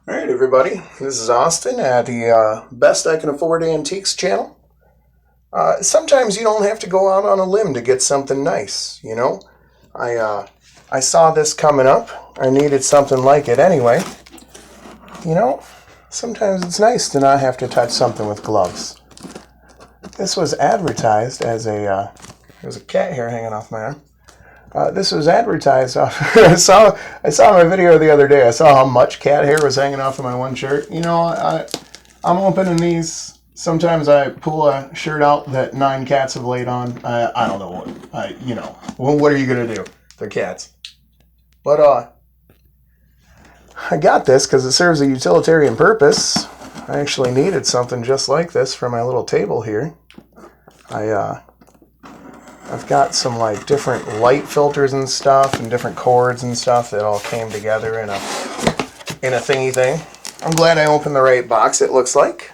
Alright everybody, this is Austin at the Best I Can Afford Antiques channel. Sometimes you don't have to go out on a limb to get something nice, you know? I saw this coming up. I needed something like it anyway. You know, sometimes it's nice to not have to touch something with gloves. This was advertised as a, there's a cat hair hanging off my arm. This was advertised off. I saw my video the other day. I saw how much cat hair was hanging off of my one shirt. You know, I'm opening these. Sometimes I pull a shirt out that 9 cats have laid on. I don't know what. You know, well, what are you gonna do? They're cats. But I got this because it serves a utilitarian purpose. I actually needed something just like this for my little table here. I've got some like different light filters and stuff and different cords and stuff that all came together in a thingy thing. I'm glad I opened the right box, it looks like.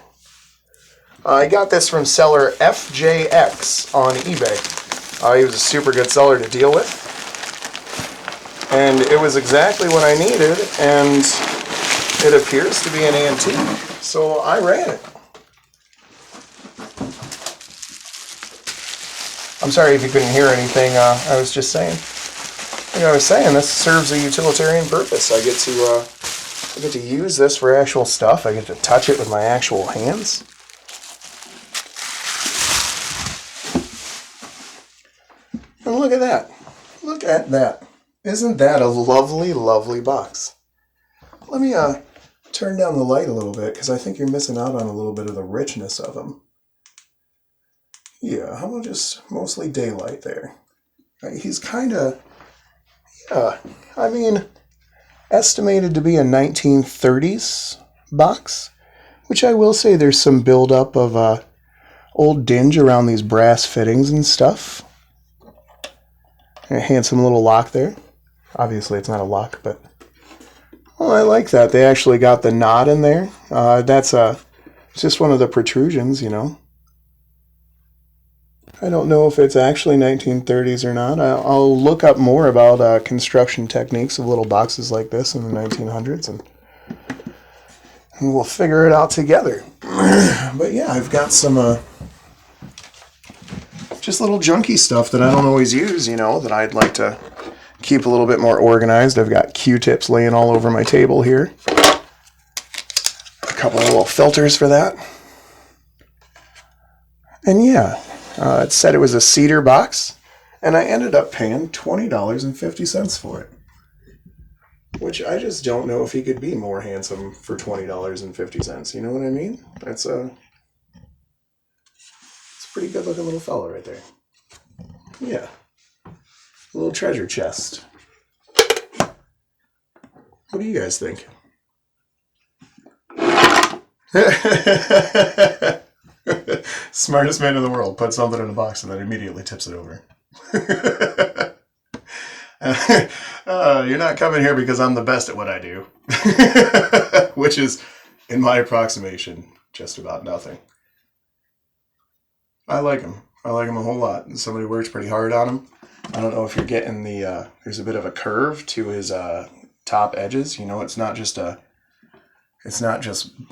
I got this from seller FJX on eBay. He was a super good seller to deal with. And it was exactly what I needed, and it appears to be an antique, so I ran it. I'm sorry if you couldn't hear anything. I was just saying. Like I was saying, this serves a utilitarian purpose. I get to use this for actual stuff. I get to touch it with my actual hands. And look at that. Look at that. Isn't that a lovely, lovely box? Let me turn down the light a little bit because I think you're missing out on a little bit of the richness of them. Yeah, how about just mostly daylight there? He's kind of, yeah, I mean, estimated to be a 1930s box, which I will say there's some buildup of old dinge around these brass fittings and stuff. A handsome little lock there. Obviously it's not a lock, but, well, I like that. They actually got the knot in there. That's just one of the protrusions, you know. I don't know if it's actually 1930s or not. I'll look up more about construction techniques of little boxes like this in the 1900s, and we'll figure it out together. But yeah, I've got some just little junky stuff that I don't always use, you know, that I'd like to keep a little bit more organized. I've got Q-tips laying all over my table here. A couple of little filters for that. And yeah. It said it was a Cedar Box, and I ended up paying $20.50 for it. Which I just don't know if he could be more handsome for $20.50. You know what I mean? It's a pretty good looking little fella right there. Yeah. A little treasure chest. What do you guys think? Smartest man in the world puts something in a box and then immediately tips it over. You're not coming here because I'm the best at what I do. Which is, in my approximation, just about nothing. I like him. I like him a whole lot. Somebody works pretty hard on him. I don't know if you're getting the, there's a bit of a curve to his top edges. You know, it's not just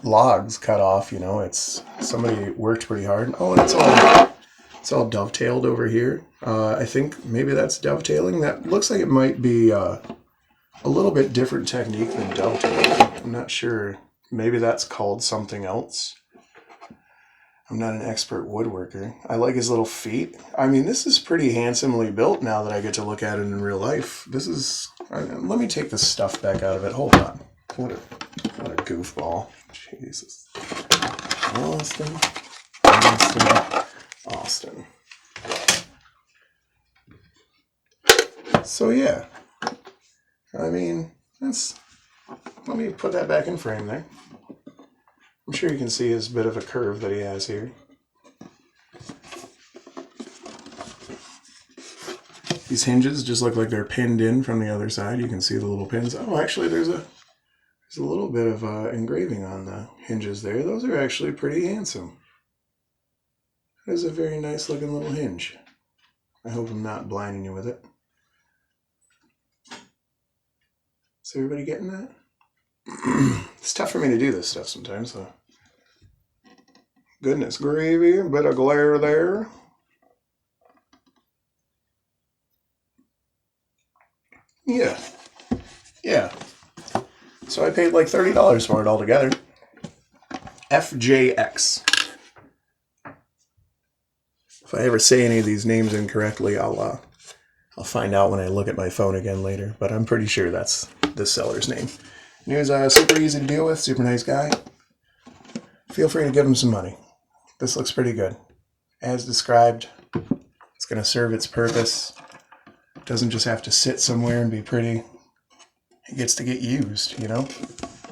logs cut off, you know, it's somebody worked pretty hard. Oh, and it's all dovetailed over here. I think maybe that's dovetailing. That looks like it might be a little bit different technique than dovetailing. I'm not sure. Maybe that's called something else. I'm not an expert woodworker. I like his little feet. I mean, this is pretty handsomely built now that I get to look at it in real life. This is, let me take the stuff back out of it. Hold on. What a goofball. Jesus. Austin. So yeah. I mean, let me put that back in frame there. I'm sure you can see his bit of a curve that he has here. These hinges just look like they're pinned in from the other side. You can see the little pins. Oh, actually there's a little bit of engraving on the hinges there. Those are actually pretty handsome. That is a very nice looking little hinge. I hope I'm not blinding you with it. Is everybody getting that? It's tough for me to do this stuff sometimes. So. Goodness gravy, a bit of glare there. Yeah. Yeah. So I paid like $30 for it altogether. FJX. If I ever say any of these names incorrectly, I'll find out when I look at my phone again later. But I'm pretty sure that's the seller's name. And he was super easy to deal with, super nice guy. Feel free to give him some money. This looks pretty good. As described, it's going to serve its purpose. It doesn't just have to sit somewhere and be pretty. It gets to get used, you know?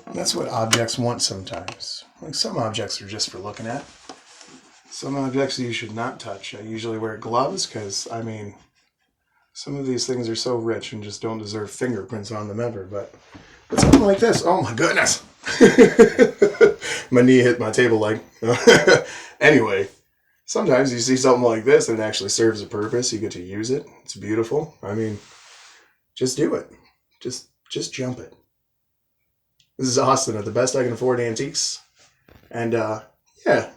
And that's what objects want sometimes. Like some objects are just for looking at. Some objects you should not touch. I usually wear gloves because, I mean, some of these things are so rich and just don't deserve fingerprints on them ever. But something like this, oh my goodness. My knee hit my table leg. Anyway, sometimes you see something like this and it actually serves a purpose. You get to use it. It's beautiful. I mean, just do it. Just jump it. This is Austin at the Best I Can Afford Antiques. And, yeah,